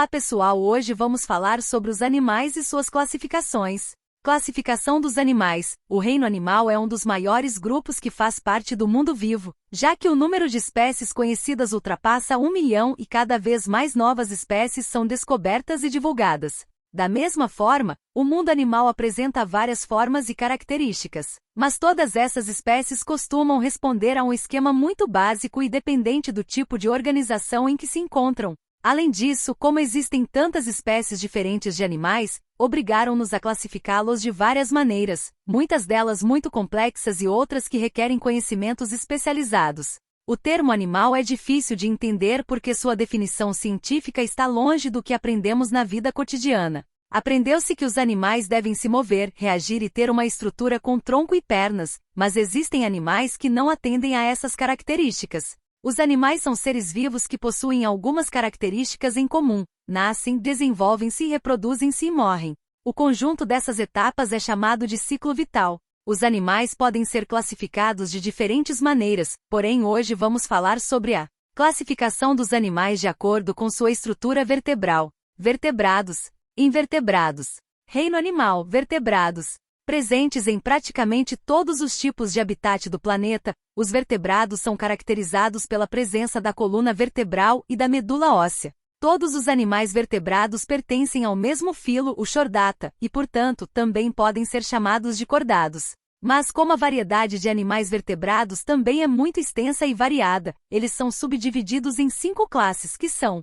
Olá pessoal, hoje vamos falar sobre os animais e suas classificações. Classificação dos animais. O reino animal é um dos maiores grupos que faz parte do mundo vivo, já que o número de espécies conhecidas ultrapassa 1 milhão e cada vez mais novas espécies são descobertas e divulgadas. Da mesma forma, o mundo animal apresenta várias formas e características, mas todas essas espécies costumam responder a um esquema muito básico e dependente do tipo de organização em que se encontram. Além disso, como existem tantas espécies diferentes de animais, obrigaram-nos a classificá-los de várias maneiras, muitas delas muito complexas e outras que requerem conhecimentos especializados. O termo animal é difícil de entender porque sua definição científica está longe do que aprendemos na vida cotidiana. Aprendeu-se que os animais devem se mover, reagir e ter uma estrutura com tronco e pernas, mas existem animais que não atendem a essas características. Os animais são seres vivos que possuem algumas características em comum: nascem, desenvolvem-se, reproduzem-se e morrem. O conjunto dessas etapas é chamado de ciclo vital. Os animais podem ser classificados de diferentes maneiras, porém hoje vamos falar sobre a classificação dos animais de acordo com sua estrutura vertebral. Vertebrados, invertebrados. Reino animal, vertebrados. Presentes em praticamente todos os tipos de habitat do planeta, os vertebrados são caracterizados pela presença da coluna vertebral e da medula óssea. Todos os animais vertebrados pertencem ao mesmo filo, o Chordata, e portanto também podem ser chamados de cordados. Mas como a variedade de animais vertebrados também é muito extensa e variada, eles são subdivididos em 5 classes que são: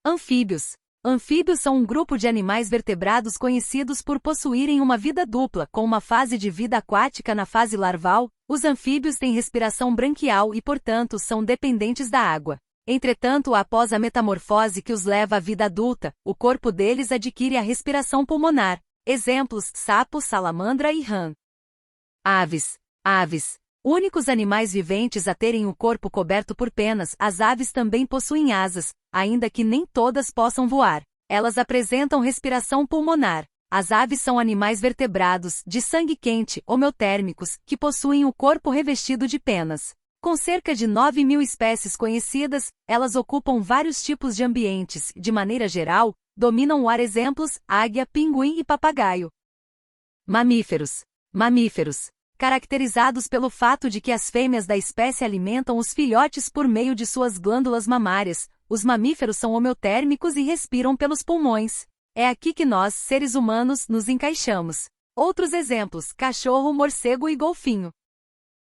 anfíbios. Anfíbios são um grupo de animais vertebrados conhecidos por possuírem uma vida dupla, com uma fase de vida aquática na fase larval. Os anfíbios têm respiração branquial e, portanto, são dependentes da água. Entretanto, após a metamorfose que os leva à vida adulta, o corpo deles adquire a respiração pulmonar. Exemplos: sapo, salamandra e rã. Aves. Aves. Únicos animais viventes a terem o corpo coberto por penas, as aves também possuem asas, ainda que nem todas possam voar. Elas apresentam respiração pulmonar. As aves são animais vertebrados, de sangue quente, homeotérmicos, que possuem o corpo revestido de penas. Com cerca de 9.000 espécies conhecidas, elas ocupam vários tipos de ambientes, de maneira geral, dominam o ar. Exemplos: águia, pinguim e papagaio. Mamíferos. Mamíferos. Caracterizados pelo fato de que as fêmeas da espécie alimentam os filhotes por meio de suas glândulas mamárias, os mamíferos são homeotérmicos e respiram pelos pulmões. É aqui que nós, seres humanos, nos encaixamos. Outros exemplos: cachorro, morcego e golfinho.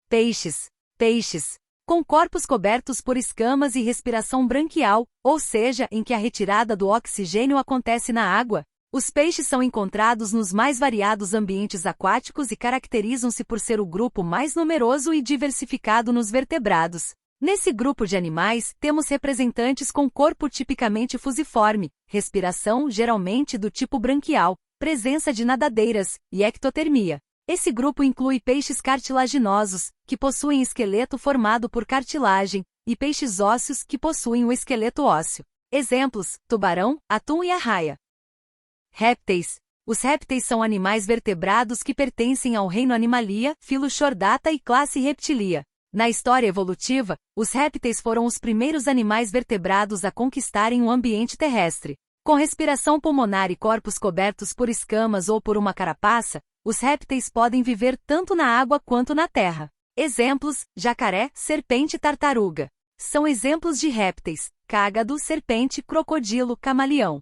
Peixes. Peixes. Com corpos cobertos por escamas e respiração branquial, ou seja, em que a retirada do oxigênio acontece na água. Os peixes são encontrados nos mais variados ambientes aquáticos e caracterizam-se por ser o grupo mais numeroso e diversificado nos vertebrados. Nesse grupo de animais, temos representantes com corpo tipicamente fusiforme, respiração geralmente do tipo branquial, presença de nadadeiras e ectotermia. Esse grupo inclui peixes cartilaginosos, que possuem esqueleto formado por cartilagem, e peixes ósseos que possuem o esqueleto ósseo. Exemplos: tubarão, atum e arraia. Répteis. Os répteis são animais vertebrados que pertencem ao reino Animalia, filo Chordata e classe Reptilia. Na história evolutiva, os répteis foram os primeiros animais vertebrados a conquistarem o ambiente terrestre. Com respiração pulmonar e corpos cobertos por escamas ou por uma carapaça, os répteis podem viver tanto na água quanto na terra. Exemplos: jacaré, serpente e tartaruga. São exemplos de répteis: cágado, serpente, crocodilo, camaleão.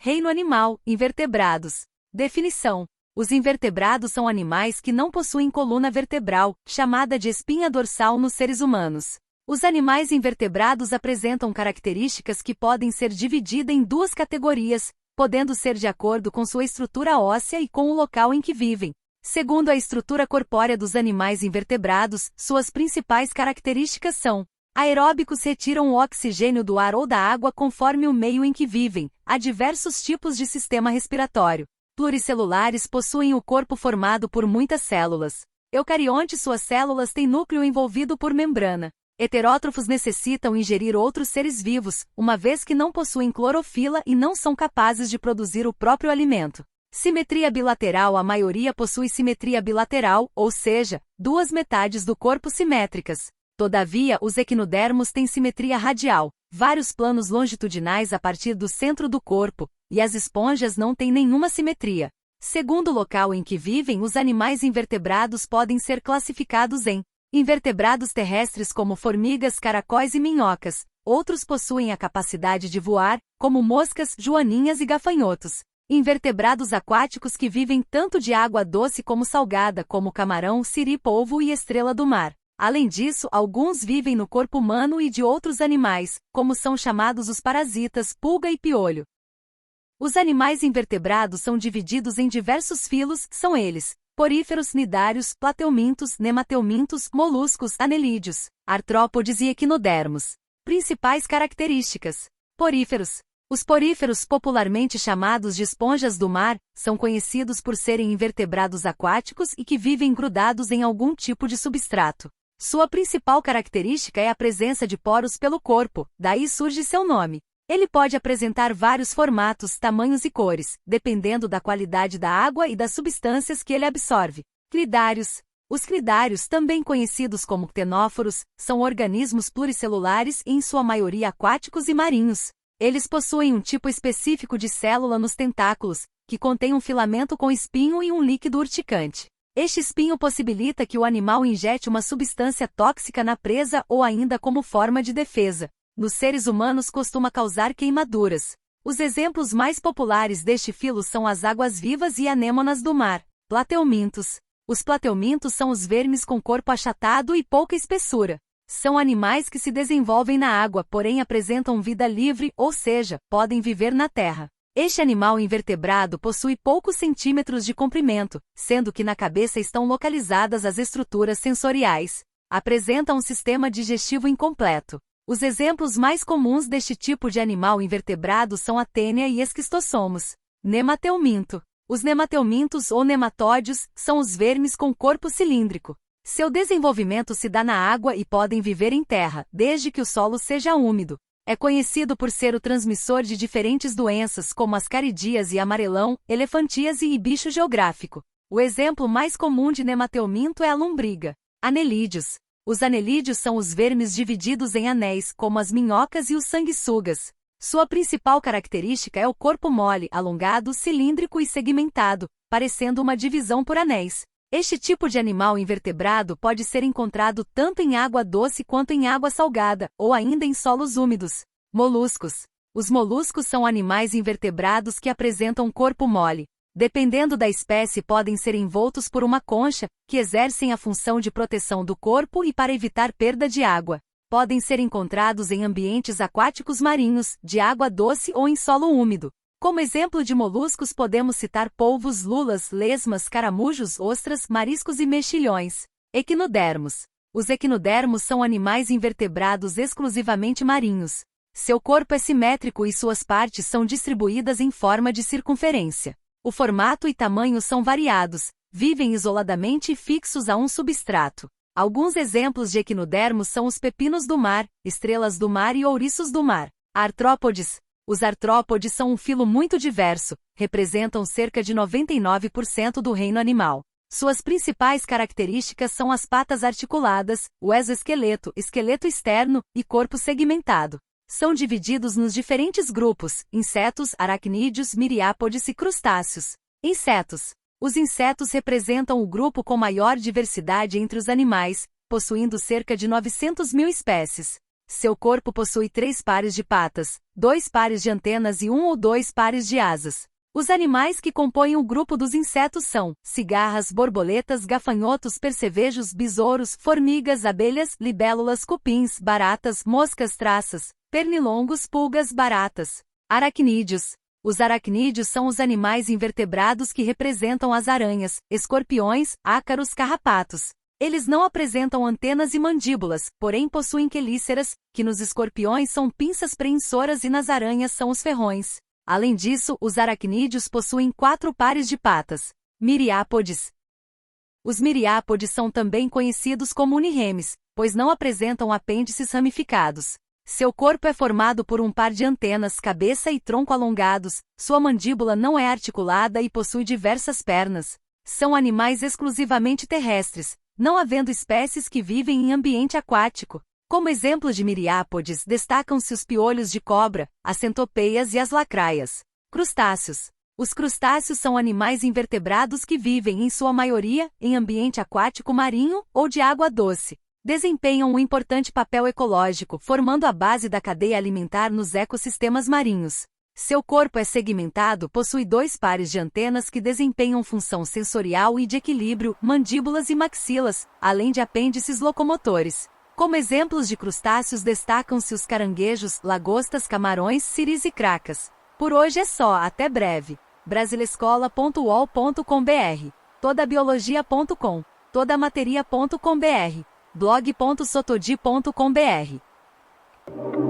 Reino animal, invertebrados. Definição: os invertebrados são animais que não possuem coluna vertebral, chamada de espinha dorsal nos seres humanos. Os animais invertebrados apresentam características que podem ser divididas em 2 categorias, podendo ser de acordo com sua estrutura óssea e com o local em que vivem. Segundo a estrutura corpórea dos animais invertebrados, suas principais características são: aeróbicos, retiram o oxigênio do ar ou da água conforme o meio em que vivem. Há diversos tipos de sistema respiratório. Pluricelulares, possuem o corpo formado por muitas células. Eucariontes, suas células têm núcleo envolvido por membrana. Heterótrofos, necessitam ingerir outros seres vivos, uma vez que não possuem clorofila e não são capazes de produzir o próprio alimento. Simetria bilateral, a maioria possui simetria bilateral, ou seja, 2 metades do corpo simétricas. Todavia, os equinodermos têm simetria radial, vários planos longitudinais a partir do centro do corpo, e as esponjas não têm nenhuma simetria. Segundo o local em que vivem, os animais invertebrados podem ser classificados em invertebrados terrestres como formigas, caracóis e minhocas. Outros possuem a capacidade de voar, como moscas, joaninhas e gafanhotos. Invertebrados aquáticos que vivem tanto de água doce como salgada, como camarão, siri-polvo e estrela do mar. Além disso, alguns vivem no corpo humano e de outros animais, como são chamados os parasitas, pulga e piolho. Os animais invertebrados são divididos em diversos filos, são eles: poríferos, cnidários, plateumintos, nemateumintos, moluscos, anelídeos, artrópodes e equinodermos. Principais características: poríferos. Os poríferos, popularmente chamados de esponjas do mar, são conhecidos por serem invertebrados aquáticos e que vivem grudados em algum tipo de substrato. Sua principal característica é a presença de poros pelo corpo, daí surge seu nome. Ele pode apresentar vários formatos, tamanhos e cores, dependendo da qualidade da água e das substâncias que ele absorve. Cnidários. Os cnidários, também conhecidos como ctenóforos, são organismos pluricelulares e em sua maioria aquáticos e marinhos. Eles possuem um tipo específico de célula nos tentáculos, que contém um filamento com espinho e um líquido urticante. Este espinho possibilita que o animal injete uma substância tóxica na presa ou ainda como forma de defesa. Nos seres humanos costuma causar queimaduras. Os exemplos mais populares deste filo são as águas-vivas e anêmonas do mar. Plateumintos. Os plateumintos são os vermes com corpo achatado e pouca espessura. São animais que se desenvolvem na água, porém apresentam vida livre, ou seja, podem viver na terra. Este animal invertebrado possui poucos centímetros de comprimento, sendo que na cabeça estão localizadas as estruturas sensoriais. Apresenta um sistema digestivo incompleto. Os exemplos mais comuns deste tipo de animal invertebrado são a tênia e esquistossomos. Nemateuminto. Os nemateumintos ou nematódios são os vermes com corpo cilíndrico. Seu desenvolvimento se dá na água e podem viver em terra, desde que o solo seja úmido. É conhecido por ser o transmissor de diferentes doenças como ascaridias e amarelão, elefantíase e bicho geográfico. O exemplo mais comum de nemateuminto é a lombriga. Anelídeos. Os anelídeos são os vermes divididos em anéis, como as minhocas e os sanguessugas. Sua principal característica é o corpo mole, alongado, cilíndrico e segmentado, parecendo uma divisão por anéis. Este tipo de animal invertebrado pode ser encontrado tanto em água doce quanto em água salgada, ou ainda em solos úmidos. Moluscos. Os moluscos são animais invertebrados que apresentam corpo mole. Dependendo da espécie, podem ser envoltos por uma concha, que exercem a função de proteção do corpo e para evitar perda de água. Podem ser encontrados em ambientes aquáticos marinhos, de água doce ou em solo úmido. Como exemplo de moluscos podemos citar polvos, lulas, lesmas, caramujos, ostras, mariscos e mexilhões. Equinodermos. Os equinodermos são animais invertebrados exclusivamente marinhos. Seu corpo é simétrico e suas partes são distribuídas em forma de circunferência. O formato e tamanho são variados, vivem isoladamente e fixos a um substrato. Alguns exemplos de equinodermos são os pepinos do mar, estrelas do mar e ouriços do mar. Artrópodes. Os artrópodes são um filo muito diverso, representam cerca de 99% do reino animal. Suas principais características são as patas articuladas, o exoesqueleto, esqueleto externo e corpo segmentado. São divididos nos diferentes grupos: insetos, aracnídeos, miriápodes e crustáceos. Insetos. Os insetos representam o grupo com maior diversidade entre os animais, possuindo cerca de 900 mil espécies. Seu corpo possui 3 pares de patas, 2 pares de antenas e 1 ou 2 pares de asas. Os animais que compõem o grupo dos insetos são cigarras, borboletas, gafanhotos, percevejos, besouros, formigas, abelhas, libélulas, cupins, baratas, moscas, traças, pernilongos, pulgas, baratas. Aracnídeos. Os aracnídeos são os animais invertebrados que representam as aranhas, escorpiões, ácaros, carrapatos. Eles não apresentam antenas e mandíbulas, porém possuem quelíceras, que nos escorpiões são pinças preensoras e nas aranhas são os ferrões. Além disso, os aracnídeos possuem 4 pares de patas. Miriápodes. Os miriápodes são também conhecidos como uniremes, pois não apresentam apêndices ramificados. Seu corpo é formado por um par de antenas, cabeça e tronco alongados, sua mandíbula não é articulada e possui diversas pernas. São animais exclusivamente terrestres. não havendo espécies que vivem em ambiente aquático. Como exemplo de miriápodes, destacam-se os piolhos de cobra, as centopeias e as lacraias. Crustáceos. Os crustáceos são animais invertebrados que vivem, em sua maioria, em ambiente aquático marinho ou de água doce. Desempenham um importante papel ecológico, formando a base da cadeia alimentar nos ecossistemas marinhos. Seu corpo é segmentado, possui 2 pares de antenas que desempenham função sensorial e de equilíbrio, mandíbulas e maxilas, além de apêndices locomotores. Como exemplos de crustáceos destacam-se os caranguejos, lagostas, camarões, siris e cracas. Por hoje é só, até breve. brasilescola.uol.com.br, todabiologia.com, todamateria.com.br, blog.sotodi.com.br.